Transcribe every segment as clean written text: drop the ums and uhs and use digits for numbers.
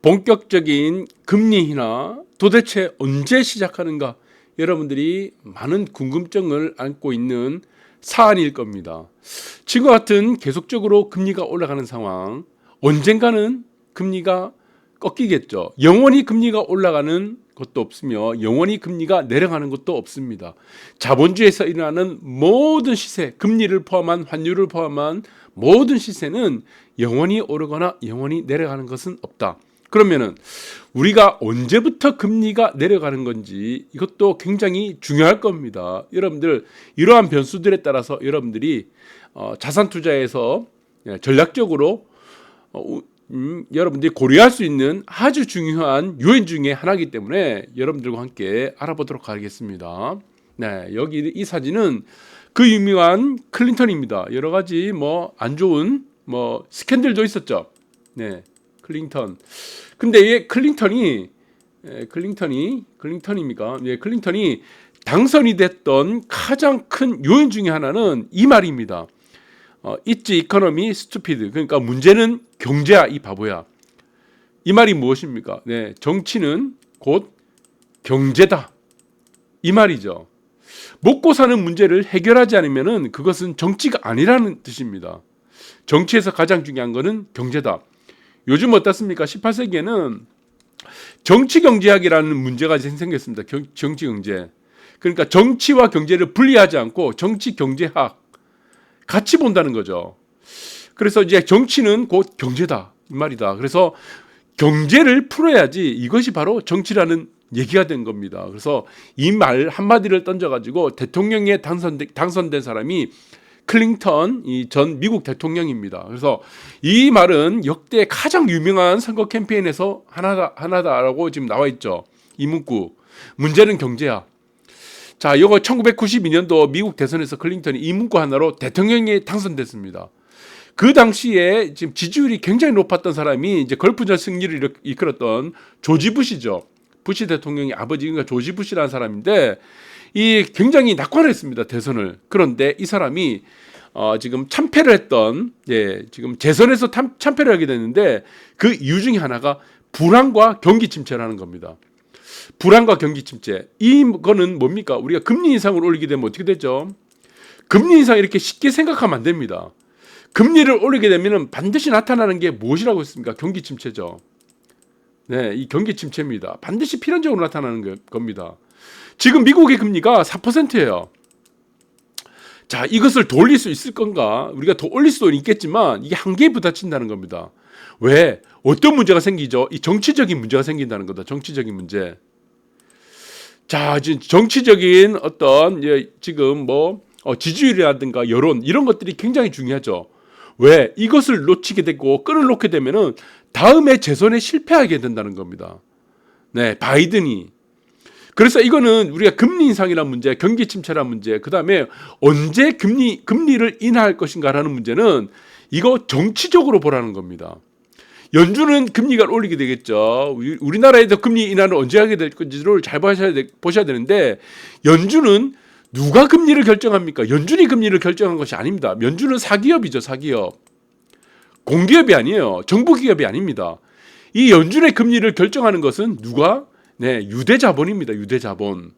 본격적인 금리 인하 도대체 언제 시작하는가? 여러분들이 많은 궁금증을 안고 있는 사안일 겁니다. 지금과 같은 계속적으로 금리가 올라가는 상황, 언젠가는 금리가 꺾이겠죠. 영원히 금리가 올라가는 것도 없으며 영원히 금리가 내려가는 것도 없습니다. 자본주의에서 일어나는 모든 시세, 금리를 포함한 환율을 포함한 모든 시세는 영원히 오르거나 영원히 내려가는 것은 없다. 그러면은 우리가 언제부터 금리가 내려가는 건지 이것도 굉장히 중요할 겁니다. 여러분들 이러한 변수들에 따라서 여러분들이 자산 투자에서 전략적으로 여러분들이 고려할 수 있는 아주 중요한 요인 중에 하나이기 때문에 여러분들과 함께 알아보도록 하겠습니다. 네, 여기 이 사진은 그 유명한 클린턴입니다. 여러 가지 안 좋은 스캔들도 있었죠. 네, 클린턴. 근데 이 클린턴입니까? 네, 클린턴이 당선이 됐던 가장 큰 요인 중에 하나는 이 말입니다. It's economy stupid. 그러니까 문제는 경제야, 이 바보야. 이 말이 무엇입니까? 네, 정치는 곧 경제다. 이 말이죠. 먹고 사는 문제를 해결하지 않으면은 그것은 정치가 아니라는 뜻입니다. 정치에서 가장 중요한 것은 경제다. 요즘 어떻습니까? 18세기에는 정치경제학이라는 문제가 생겼습니다. 정치경제. 그러니까 정치와 경제를 분리하지 않고 정치경제학 같이 본다는 거죠. 그래서 이제 정치는 곧 경제다 이 말이다. 그래서 경제를 풀어야지 이것이 바로 정치라는 얘기가 된 겁니다. 그래서 이 말 한마디를 던져가지고 대통령에 당선된 사람이 클린턴 전 미국 대통령입니다. 그래서 이 말은 역대 가장 유명한 선거 캠페인에서 하나다라고 지금 나와 있죠. 이 문구. 문제는 경제야. 자, 이거 1992년도 미국 대선에서 클린턴이 이 문구 하나로 대통령에 당선됐습니다. 그 당시에 지금 지지율이 굉장히 높았던 사람이 이제 걸프전 승리를 이끌었던 조지 부시죠. 부시 대통령의 아버지가 조지 부시라는 사람인데 이 굉장히 낙관했습니다. 대선을. 그런데 이 사람이 지금 참패를 했던 지금 재선에서 참패를 하게 됐는데 그 이유 중에 하나가 불안과 경기 침체라는 겁니다. 불안과 경기 침체. 이거는 뭡니까? 우리가 금리 인상을 올리게 되면 어떻게 되죠? 금리 인상 이렇게 쉽게 생각하면 안 됩니다. 금리를 올리게 되면 반드시 나타나는 게 무엇이라고 했습니까? 경기 침체죠. 네, 이 경기 침체입니다. 반드시 필연적으로 나타나는 겁니다. 지금 미국의 금리가 4%예요. 자, 이것을 더 올릴 수 있을 건가? 우리가 더 올릴 수도 있겠지만 이게 한계에 부딪힌다는 겁니다. 왜? 어떤 문제가 생기죠? 이 정치적인 문제가 생긴다는 거다. 정치적인 문제. 자, 정치적인 어떤 지금 지지율이라든가 여론 이런 것들이 굉장히 중요하죠. 왜? 이것을 놓치게 되고 끈을 놓게 되면은 다음에 재선에 실패하게 된다는 겁니다. 네, 바이든이. 그래서 이거는 우리가 금리 인상이라는 문제, 경기 침체라는 문제, 그 다음에 언제 금리를 인하할 것인가라는 문제는 이거 정치적으로 보라는 겁니다. 연준은 금리가 올리게 되겠죠. 우리나라에도 금리 인하를 언제 하게 될 건지를 잘 보셔야 되는데 연준은 누가 금리를 결정합니까? 연준이 금리를 결정한 것이 아닙니다. 연준은 사기업이죠. 사기업. 공기업이 아니에요. 정부기업이 아닙니다. 이 연준의 금리를 결정하는 것은 누가? 네, 유대자본입니다. 유대자본.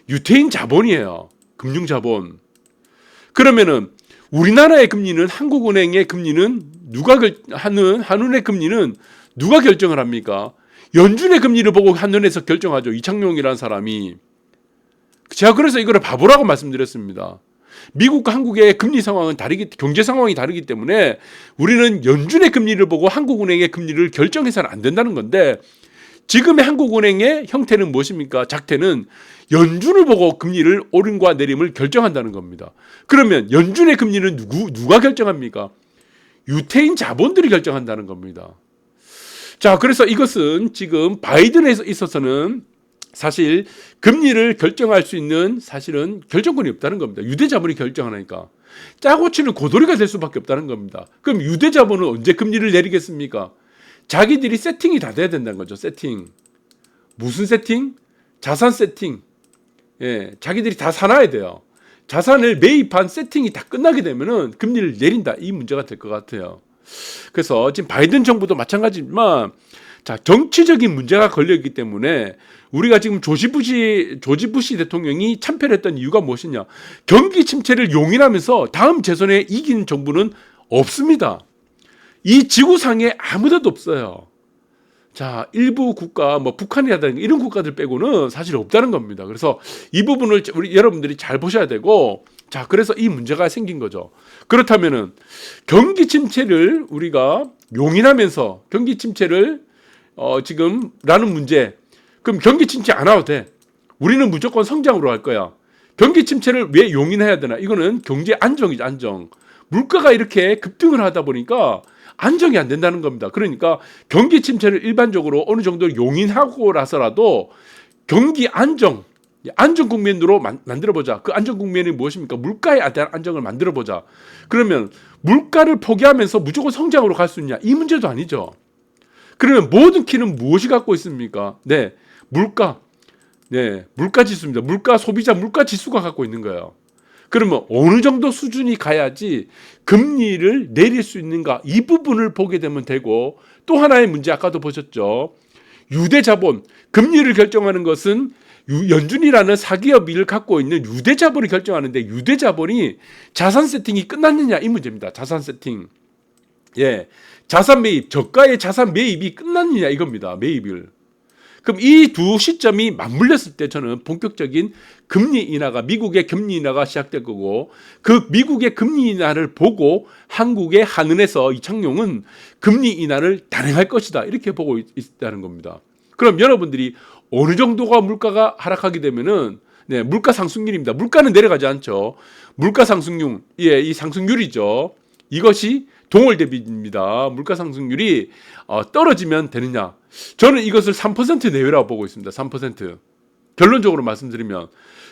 유태인 자본이에요. 금융자본. 그러면은 우리나라의 금리는 한국은행의 금리는 한은의 금리는 누가 결정을 합니까? 연준의 금리를 보고 한은에서 결정하죠. 이창용이라는 사람이. 제가 그래서 이거를 바보라고 말씀드렸습니다. 미국과 한국의 금리 상황은 경제 상황이 다르기 때문에 우리는 연준의 금리를 보고 한국은행의 금리를 결정해서는 안 된다는 건데 지금의 한국은행의 형태는 무엇입니까? 작태는 연준을 보고 금리를 오름과 내림을 결정한다는 겁니다. 그러면 연준의 금리는 누가 결정합니까? 유태인 자본들이 결정한다는 겁니다. 자, 그래서 이것은 지금 바이든에 있어서는 사실 금리를 결정할 수 있는 사실은 결정권이 없다는 겁니다. 유대자본이 결정하니까. 짜고 치는 고도리가 될 수밖에 없다는 겁니다. 그럼 유대자본은 언제 금리를 내리겠습니까? 자기들이 세팅이 다 돼야 된다는 거죠. 세팅. 무슨 세팅? 자산 세팅. 예, 자기들이 다 사놔야 돼요. 자산을 매입한 세팅이 다 끝나게 되면은 금리를 내린다. 이 문제가 될 것 같아요. 그래서 지금 바이든 정부도 마찬가지지만 자, 정치적인 문제가 걸려있기 때문에 우리가 지금 조지 부시 대통령이 참패를 했던 이유가 무엇이냐? 경기 침체를 용인하면서 다음 재선에 이긴 정부는 없습니다. 이 지구상에 아무데도 없어요. 자, 일부 국가, 뭐 북한이라든가 이런 국가들 빼고는 사실 없다는 겁니다. 그래서 이 부분을 우리 여러분들이 잘 보셔야 되고, 자, 그래서 이 문제가 생긴 거죠. 그렇다면은 경기 침체를 우리가 용인하면서 경기 침체를 지금 라는 문제, 그럼 경기 침체 안 와도 돼. 우리는 무조건 성장으로 할 거야. 경기 침체를 왜 용인해야 되나? 이거는 경제 안정이죠, 안정. 물가가 이렇게 급등을 하다 보니까 안정이 안 된다는 겁니다. 그러니까 경기 침체를 일반적으로 어느 정도 용인하고 나서라도 경기 안정 국면으로 만들어보자. 그 안정 국면이 무엇입니까? 물가에 대한 안정을 만들어보자. 그러면 물가를 포기하면서 무조건 성장으로 갈 수 있냐? 이 문제도 아니죠. 그러면 모든 키는 무엇이 갖고 있습니까? 네, 물가. 네, 물가 지수입니다. 물가 소비자 물가 지수가 갖고 있는 거예요. 그러면 어느 정도 수준이 가야지 금리를 내릴 수 있는가? 이 부분을 보게 되면 되고, 또 하나의 문제 아까도 보셨죠. 유대자본, 금리를 결정하는 것은 연준이라는 사기업을 갖고 있는 유대자본이 결정하는데, 유대자본이 자산 세팅이 끝났느냐 이 문제입니다. 자산 세팅. 예, 자산 매입, 저가의 자산 매입이 끝났느냐 이겁니다. 매입을. 그럼 이 두 시점이 맞물렸을 때 저는 본격적인 금리 인하가, 미국의 금리 인하가 시작될 거고, 그 미국의 금리 인하를 보고 한국의 한은에서 이창용은 금리 인하를 단행할 것이다 이렇게 보고 있다는 겁니다. 그럼 여러분들이 어느 정도가 물가가 하락하게 되면은, 네, 물가 상승률입니다. 물가는 내려가지 않죠. 물가 상승률, 예, 이 상승률이죠. 이것이 동월 대비입니다. 물가 상승률이 떨어지면 되느냐? 저는 이것을 3% 내외라고 보고 있습니다. 3%. 결론적으로 말씀드리면.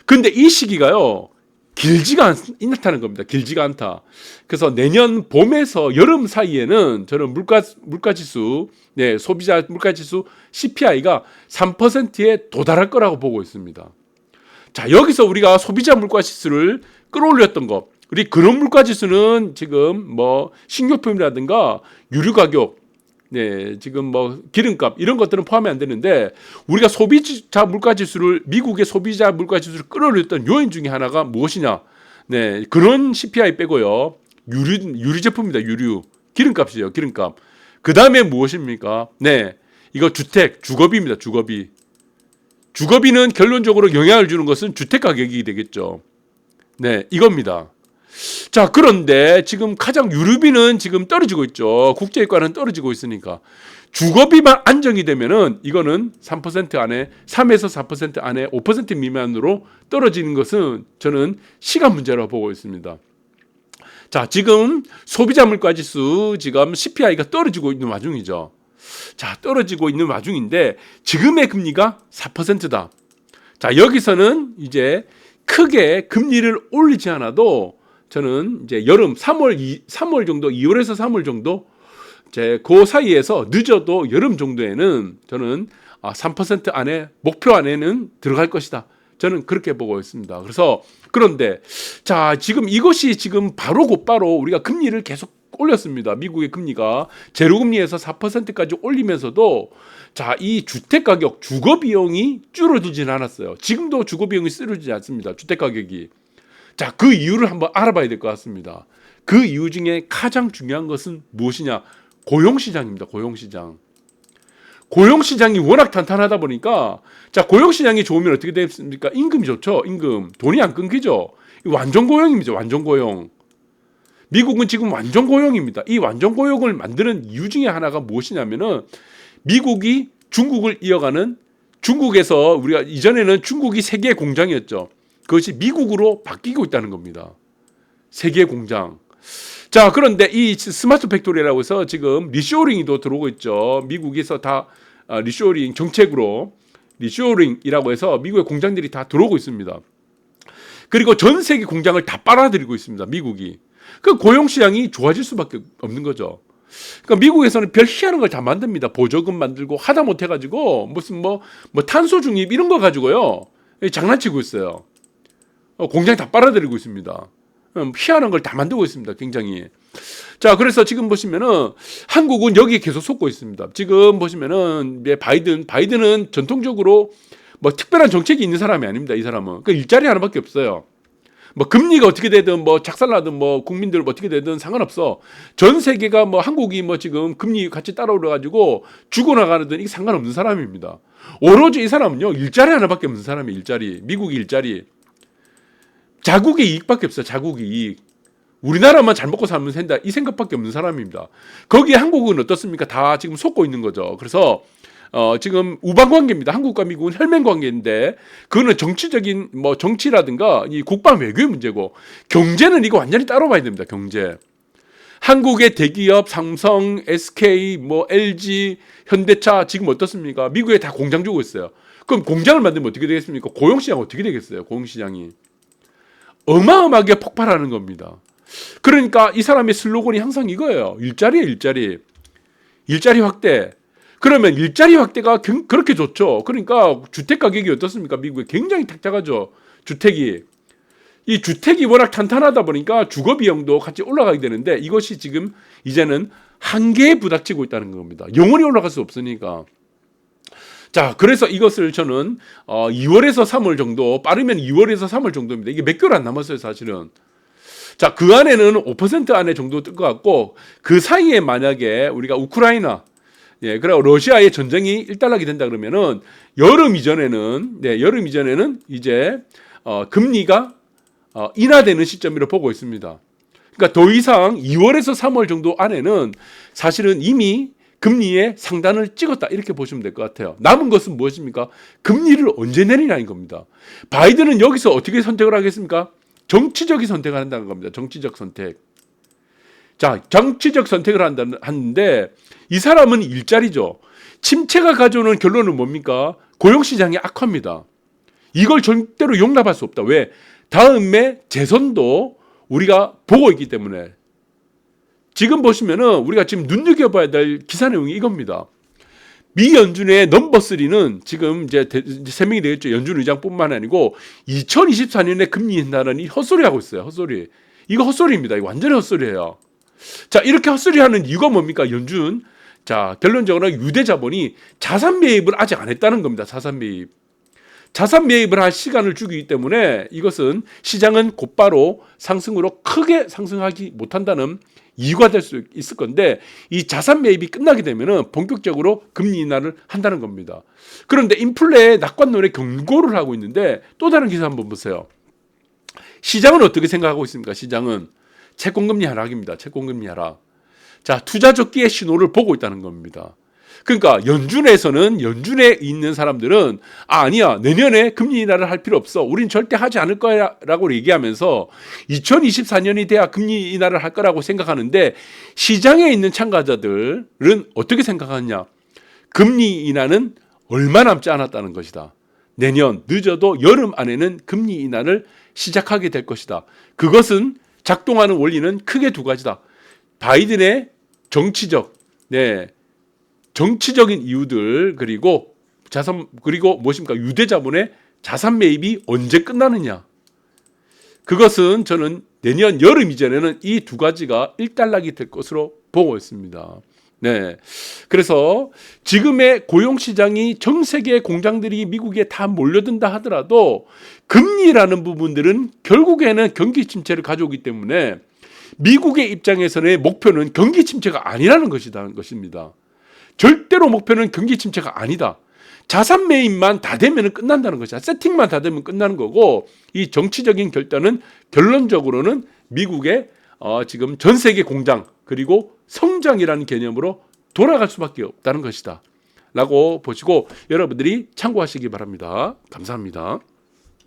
근데 이 시기가요, 길지가 않다는 겁니다. 길지가 않다. 그래서 내년 봄에서 여름 사이에는 저는 물가 지수, 네, 소비자 물가 지수 CPI가 3%에 도달할 거라고 보고 있습니다. 자, 여기서 우리가 소비자 물가 지수를 끌어올렸던 것, 우리 근원 물가 지수는 지금 뭐 식료품이라든가 유류 가격, 네, 지금 뭐 기름값 이런 것들은 포함이 안 되는데, 우리가 소비자 물가 지수를, 미국의 소비자 물가 지수를 끌어올렸던 요인 중에 하나가 무엇이냐? 네, 그런 CPI 빼고요. 유류 제품입니다. 유류. 기름값이에요. 기름값. 그다음에 무엇입니까? 네. 이거 주거비입니다. 주거비. 주거비는 결론적으로 영향을 주는 것은 주택 가격이 되겠죠. 네, 이겁니다. 자, 그런데 지금 가장 유류비는 지금 떨어지고 있죠. 국제유가는 떨어지고 있으니까. 주거비만 안정이 되면은 이거는 3% 안에, 3에서 4% 안에 5% 미만으로 떨어지는 것은 저는 시간 문제라고 보고 있습니다. 자, 지금 소비자 물가 지수 지금 CPI가 떨어지고 있는 와중이죠. 자, 떨어지고 있는 와중인데 지금의 금리가 4%다. 자, 여기서는 이제 크게 금리를 올리지 않아도 저는 이제 여름 3월 정도, 2월에서 3월 정도, 이제 그 사이에서 늦어도 여름 정도에는 저는 3% 안에, 목표 안에는 들어갈 것이다. 저는 그렇게 보고 있습니다. 그래서 그런데 자, 지금 이것이 지금 바로 곧바로 우리가 금리를 계속 올렸습니다. 미국의 금리가 제로금리에서 4%까지 올리면서도 자, 이 주택 가격, 주거 비용이 줄어들지는 않았어요. 지금도 주거 비용이 줄어들지 않습니다. 주택 가격이. 자, 그 이유를 한번 알아봐야 될 것 같습니다. 그 이유 중에 가장 중요한 것은 무엇이냐? 고용시장입니다. 고용시장. 고용시장이 워낙 탄탄하다 보니까, 자, 고용시장이 좋으면 어떻게 됐습니까? 임금이 좋죠. 임금. 돈이 안 끊기죠. 완전 고용입니다. 완전 고용. 미국은 지금 완전 고용입니다. 이 완전 고용을 만드는 이유 중에 하나가 무엇이냐면은, 미국이 중국을 이어가는, 중국에서 우리가 이전에는 중국이 세계 공장이었죠. 그것이 미국으로 바뀌고 있다는 겁니다. 세계 공장. 자, 그런데 이 스마트 팩토리라고 해서 지금 리쇼어링도 들어오고 있죠. 미국에서 다 리쇼어링 정책으로 리쇼어링이라고 해서 미국의 공장들이 다 들어오고 있습니다. 그리고 전 세계 공장을 다 빨아들이고 있습니다. 미국이. 그 고용 시장이 좋아질 수밖에 없는 거죠. 그러니까 미국에서는 별 희한한 걸 다 만듭니다. 보조금 만들고 하다 못해 가지고 무슨 뭐 탄소 중립 이런 거 가지고요 장난치고 있어요. 공장이 다 빨아들이고 있습니다. 희한한 걸 다 만들고 있습니다. 굉장히. 자, 그래서 지금 보시면은 한국은 여기에 계속 속고 있습니다. 지금 보시면은 바이든은 전통적으로 뭐 특별한 정책이 있는 사람이 아닙니다. 이 사람은 그 일자리 하나밖에 없어요. 뭐 금리가 어떻게 되든 뭐 작살나든 뭐 국민들 어떻게 되든 상관없어. 전 세계가 뭐 한국이 뭐 지금 금리 같이 따라오려 가지고 죽어나가든 이게 상관없는 사람입니다. 오로지 이 사람은요 일자리 하나밖에 없는 사람이에요. 일자리. 미국의 일자리. 자국의 이익밖에 없어요. 자국의 이익. 우리나라만 잘 먹고 살면 된다 이 생각밖에 없는 사람입니다. 거기에 한국은 어떻습니까? 다 지금 속고 있는 거죠. 그래서 지금 우방 관계입니다. 한국과 미국은 혈맹 관계인데 그거는 정치적인 뭐 정치라든가 이 국방 외교의 문제고 경제는 이거 완전히 따로 봐야 됩니다. 경제. 한국의 대기업 삼성, SK, 뭐 LG, 현대차 지금 어떻습니까? 미국에 다 공장 주고 있어요. 그럼 공장을 만들면 어떻게 되겠습니까? 고용시장 어떻게 되겠어요? 고용시장이 어마어마하게 폭발하는 겁니다. 그러니까 이 사람의 슬로건이 항상 이거예요. 일자리예요, 일자리. 일자리 확대. 그러면 일자리 확대가 그렇게 좋죠. 그러니까 주택 가격이 어떻습니까? 미국에 굉장히 탁탁하죠. 주택이. 이 주택이 워낙 탄탄하다 보니까 주거 비용도 같이 올라가게 되는데 이것이 지금 이제는 한계에 부닥치고 있다는 겁니다. 영원히 올라갈 수 없으니까. 자, 그래서 이것을 저는 2월에서 3월 정도, 빠르면 2월에서 3월 정도입니다. 이게 몇 개월 안 남았어요, 사실은. 자, 그 안에는 5% 안에 정도 뜰 것 같고 그 사이에 만약에 우리가 우크라이나 그리고 러시아의 전쟁이 일단락이 된다 그러면은 여름 이전에는 이제 금리가 인하되는 시점으로 보고 있습니다. 그러니까 더 이상 2월에서 3월 정도 안에는 사실은 이미 금리의 상단을 찍었다 이렇게 보시면 될 것 같아요. 남은 것은 무엇입니까? 금리를 언제 내리냐는 겁니다. 바이든은 여기서 어떻게 선택을 하겠습니까? 정치적인 선택을 한다는 겁니다. 정치적 선택. 자, 정치적 선택을 하는데 이 사람은 일자리죠. 침체가 가져오는 결론은 뭡니까? 고용시장이 악화입니다. 이걸 절대로 용납할 수 없다. 왜? 다음에 재선도 우리가 보고 있기 때문에. 지금 보시면은 우리가 지금 눈여겨봐야 될 기사 내용이 이겁니다. 미 연준의 넘버 3는 지금 이제 3명이 되겠죠. 연준 의장뿐만 아니고 2024년에 금리 인하는 이 헛소리 하고 있어요. 헛소리. 이거 헛소리입니다. 이거 완전히 헛소리예요. 자, 이렇게 헛소리 하는 이유가 뭡니까? 연준. 자, 결론적으로 유대 자본이 자산 매입을 아직 안 했다는 겁니다. 자산 매입. 자산 매입을 할 시간을 주기 때문에 이것은 시장은 곧바로 상승으로 크게 상승하지 못한다는 이유가 될 수 있을 건데 이 자산 매입이 끝나게 되면은 본격적으로 금리 인하를 한다는 겁니다. 그런데 인플레의 낙관론에 경고를 하고 있는데 또 다른 기사 한번 보세요. 시장은 어떻게 생각하고 있습니까? 시장은 채권금리 하락입니다. 채권금리 하락. 자, 투자 적기의 신호를 보고 있다는 겁니다. 그러니까 연준에 있는 사람들은 아니야 내년에 금리 인하를 할 필요 없어 우린 절대 하지 않을 거야 라고 얘기하면서 2024년이 돼야 금리 인하를 할 거라고 생각하는데 시장에 있는 참가자들은 어떻게 생각하느냐. 금리 인하는 얼마 남지 않았다는 것이다. 내년 늦어도 여름 안에는 금리 인하를 시작하게 될 것이다. 그것은 작동하는 원리는 크게 두 가지다. 바이든의 정치적인 이유들 그리고 무엇입니까? 유대 자본의 자산 매입이 언제 끝나느냐. 그것은 저는 내년 여름 이전에는 이 두 가지가 일단락이 될 것으로 보고 있습니다. 네. 그래서 지금의 고용 시장이 전 세계 공장들이 미국에 다 몰려든다 하더라도 금리라는 부분들은 결국에는 경기 침체를 가져오기 때문에 미국의 입장에서의 목표는 경기 침체가 아니라는 것입니다. 절대로 목표는 경기 침체가 아니다. 자산 매입만 다 되면 끝난다는 것이야. 세팅만 다 되면 끝나는 거고 이 정치적인 결단은 결론적으로는 미국의 지금 전 세계 공장 그리고 성장이라는 개념으로 돌아갈 수밖에 없다는 것이다 라고 보시고 여러분들이 참고하시기 바랍니다. 감사합니다.